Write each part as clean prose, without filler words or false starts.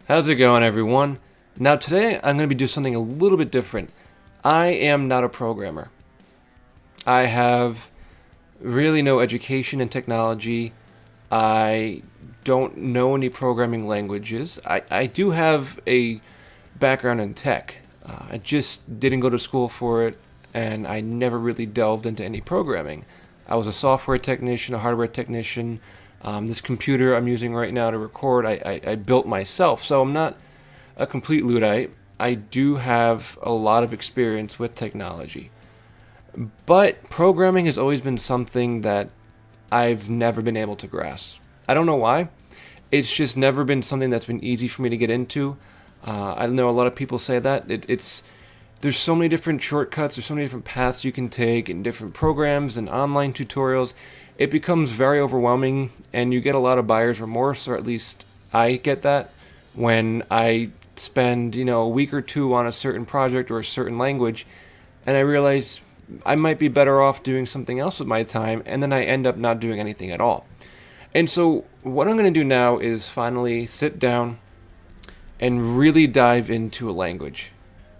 How's it going, everyone? Now, today I'm going to be doing something a little bit different. I am not a programmer. I have really no education in technology. I don't know any programming languages. I do have a background in tech. I just didn't go to school for it, and I never really delved into any programming. I was a software technician, a hardware technician. This computer I'm using right now to record, I built myself, so I'm not a complete Luddite. I do have a lot of experience with technology. But programming has always been something that I've never been able to grasp. I don't know why. It's just never been something that's been easy for me to get into. I know a lot of people say that. It's there's so many different shortcuts, there's so many different paths you can take in different programs and online tutorials. It becomes very overwhelming, and you get a lot of buyer's remorse, or at least I get that when I spend, a week or two on a certain project or a certain language, and I realize I might be better off doing something else with my time, and then I end up not doing anything at all. And so, what I'm going to do now is finally sit down and really dive into a language.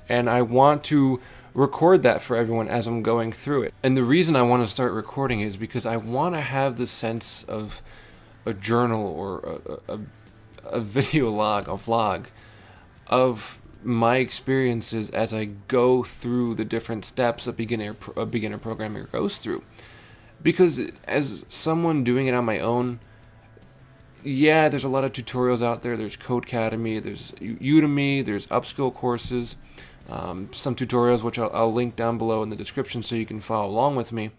And I want to record that for everyone as I'm going through it. And the reason I want to start recording is because I want to have the sense of a journal or a video log, a vlog of my experiences as I go through the different steps a beginner programmer goes through. Because as someone doing it on my own, yeah, there's a lot of tutorials out there. There's Codecademy, there's Udemy, there's upskill courses, some tutorials which I'll link down below in the description so you can follow along with me.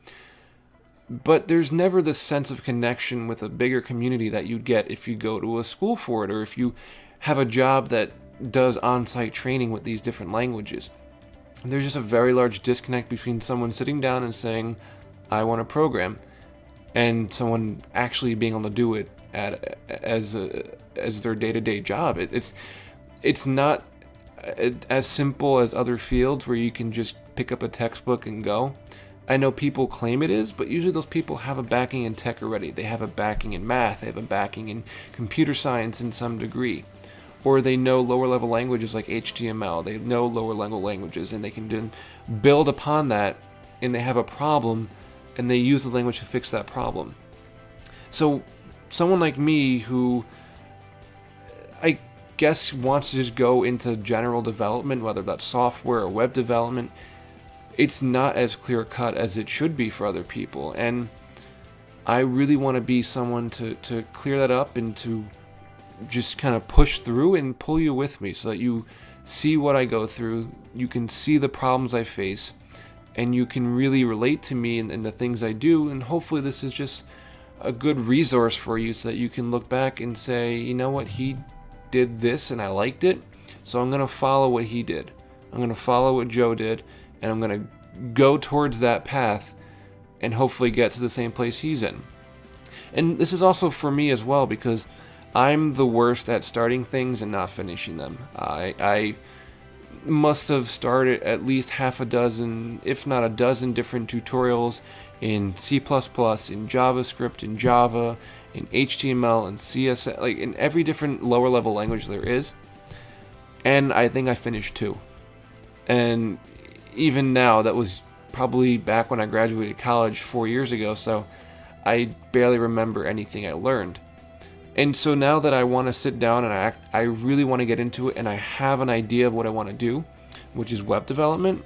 But there's never this sense of connection with a bigger community that you'd get if you go to a school for it, or if you have a job that does on-site training with these different languages. There's just a very large disconnect between someone sitting down and saying, I want to program, and someone actually being able to do it as their day-to-day job. It's not as simple as other fields where you can just pick up a textbook and go. I know people claim it is, but usually those people have a backing in tech already. They have a backing in math, they have a backing in computer science in some degree. Or they know lower level languages like HTML, they know lower level languages, and they can then build upon that, and they have a problem, and they use the language to fix that problem. So someone like me who I guess wants to just go into general development, whether that's software or web development, it's not as clear cut as it should be for other people. And I really want to be someone to clear that up and to just kind of push through and pull you with me so that you see what I go through, you can see the problems I face, and you can really relate to me and the things I do. And hopefully this is just a good resource for you so that you can look back and say, you know what, he did this and I liked it, so I'm going to follow what he did. I'm going to follow what Joe did, and I'm going to go towards that path and hopefully get to the same place he's in. And this is also for me as well, because I'm the worst at starting things and not finishing them. I must have started at least half a dozen, if not a dozen, different tutorials in C++, in JavaScript, in Java, in HTML, and CSS, like in every different lower level language there is. And I think I finished 2. And even now, that was probably back when I graduated college 4 years ago, so I barely remember anything I learned. And so now that I want to sit down and I really want to get into it, and I have an idea of what I want to do, which is web development,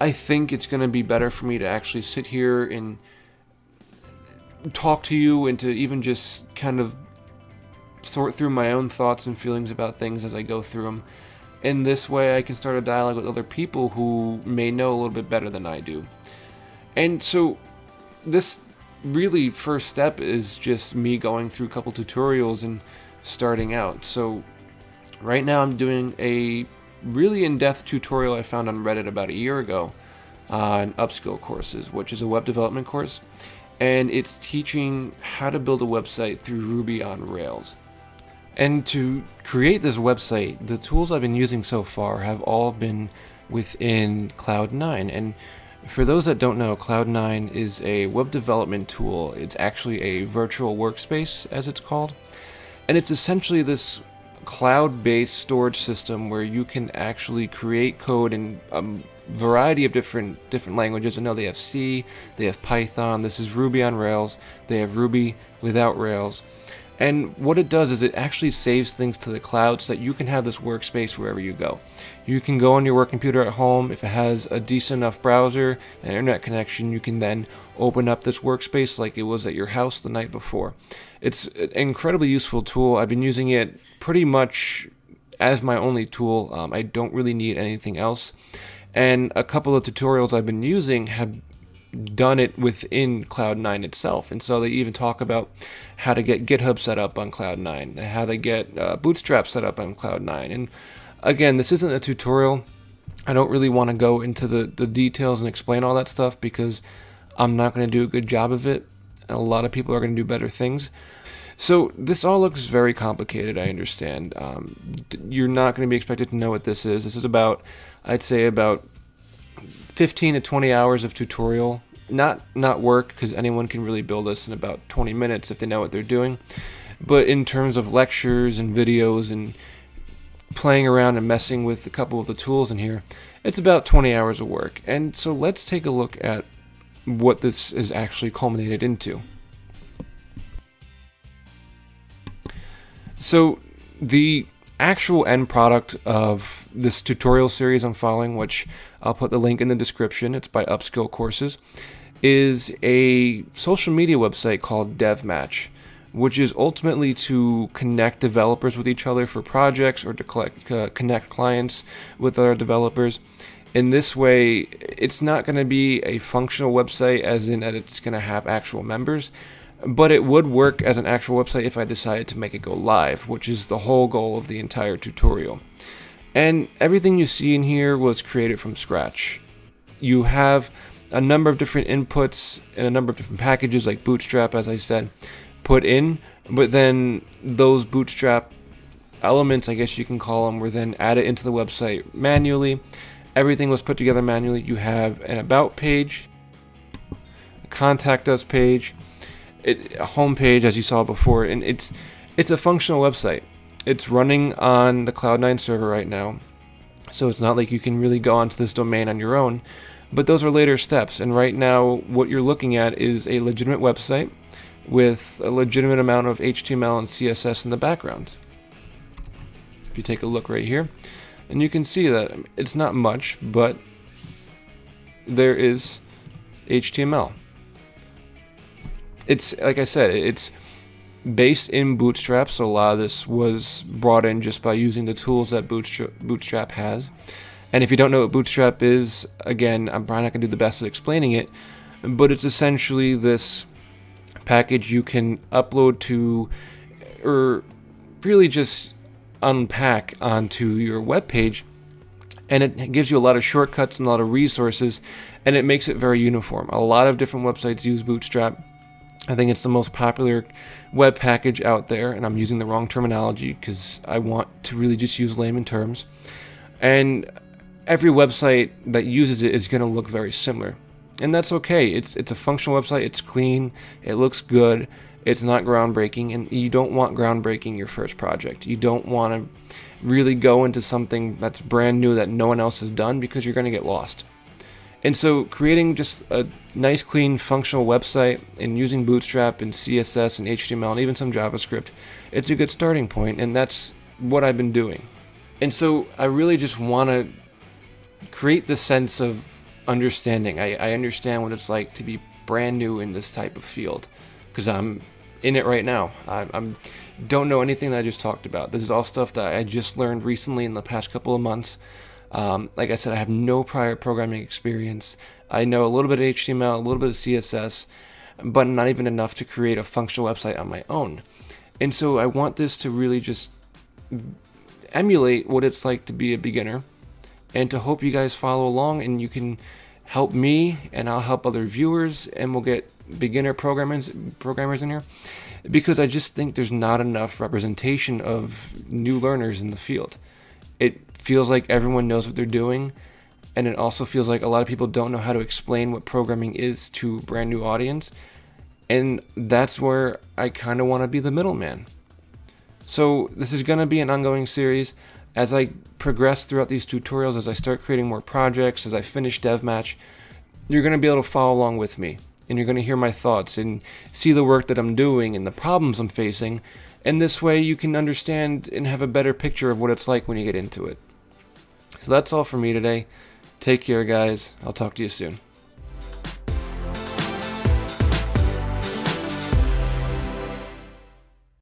I think it's going to be better for me to actually sit here and talk to you, and to even just kind of sort through my own thoughts and feelings about things as I go through them. In this way, I can start a dialogue with other people who may know a little bit better than I do. And so this really first step is just me going through a couple tutorials and starting out. So right now I'm doing a really in-depth tutorial I found on Reddit about a year ago on Upskill Courses, which is a web development course, and it's teaching how to build a website through Ruby on Rails. And to create this website, the tools I've been using so far have all been within Cloud9. And for those that don't know, Cloud9 is a web development tool. It's actually a virtual workspace, as it's called. And it's essentially this cloud-based storage system where you can actually create code in a variety of different languages. I know they have C, they have Python, this is Ruby on Rails, they have Ruby without Rails. And what it does is it actually saves things to the cloud so that you can have this workspace wherever you go. You can go on your work computer at home. If it has a decent enough browser and internet connection, you can then open up this workspace like it was at your house the night before. It's an incredibly useful tool. I've been using it pretty much as my only tool. I don't really need anything else. And a couple of tutorials I've been using have done it within Cloud9 itself. And so they even talk about how to get GitHub set up on Cloud9, how to get Bootstrap set up on Cloud9. And again, this isn't a tutorial. I don't really want to go into the details and explain all that stuff because I'm not going to do a good job of it. A lot of people are going to do better things. So this all looks very complicated, I understand. You're not going to be expected to know what this is. This is about, I'd say about 15 to 20 hours of tutorial. Not work, because anyone can really build this in about 20 minutes if they know what they're doing. But in terms of lectures and videos and playing around and messing with a couple of the tools in here, it's about 20 hours of work. And so let's take a look at what this is actually culminated into. So the actual end product of this tutorial series I'm following, which I'll put the link in the description, it's by Upskill Courses, is a social media website called DevMatch, which is ultimately to connect developers with each other for projects or to connect clients with other developers. In this way, it's not going to be a functional website as in that it's going to have actual members, but it would work as an actual website if I decided to make it go live, which is the whole goal of the entire tutorial. And everything you see in here was created from scratch. You have a number of different inputs and a number of different packages like Bootstrap, as I said, put in, but then those Bootstrap elements, I guess you can call them, were then added into the website manually. Everything was put together manually. You have an About page, a Contact Us page, a home page, as you saw before, and it's a functional website. It's running on the Cloud9 server right now, so it's not like you can really go onto this domain on your own, but those are later steps. And right now what you're looking at is a legitimate website with a legitimate amount of HTML and CSS in the background. If you take a look right here, and you can see that it's not much, but there is HTML. It's, like I said, it's based in Bootstrap, so a lot of this was brought in just by using the tools that Bootstrap has. And if you don't know what Bootstrap is, again, I'm probably not going to do the best at explaining it, but it's essentially this package you can upload to, or really just unpack onto your web page, and it gives you a lot of shortcuts and a lot of resources, and it makes it very uniform. A lot of different websites use Bootstrap. I think it's the most popular web package out there, and I'm using the wrong terminology because I want to really just use layman terms. And every website that uses it is going to look very similar, and that's okay. It's a functional website. It's clean. It looks good. It's not groundbreaking, and you don't want groundbreaking your first project. You don't want to really go into something that's brand new that no one else has done because you're going to get lost. And so creating just a nice, clean, functional website and using Bootstrap and CSS and HTML and even some JavaScript, it's a good starting point, and that's what I've been doing. And so I really just want to create this sense of understanding. I understand what it's like to be brand new in this type of field because I'm in it right now. I don't know anything that I just talked about. This is all stuff that I just learned recently in the past couple of months. Like I said, I have no prior programming experience. I know a little bit of HTML, a little bit of CSS, but not even enough to create a functional website on my own. And so I want this to really just emulate what it's like to be a beginner, and to hope you guys follow along and you can help me and I'll help other viewers, and we'll get beginner programmers in here, because I just think there's not enough representation of new learners in the field. It feels like everyone knows what they're doing, and it also feels like a lot of people don't know how to explain what programming is to a brand new audience, and that's where I kind of want to be the middleman. So this is going to be an ongoing series. As I progress throughout these tutorials, as I start creating more projects, as I finish Deathmatch, you're going to be able to follow along with me. And you're going to hear my thoughts and see the work that I'm doing and the problems I'm facing. And this way you can understand and have a better picture of what it's like when you get into it. So that's all for me today. Take care, guys. I'll talk to you soon.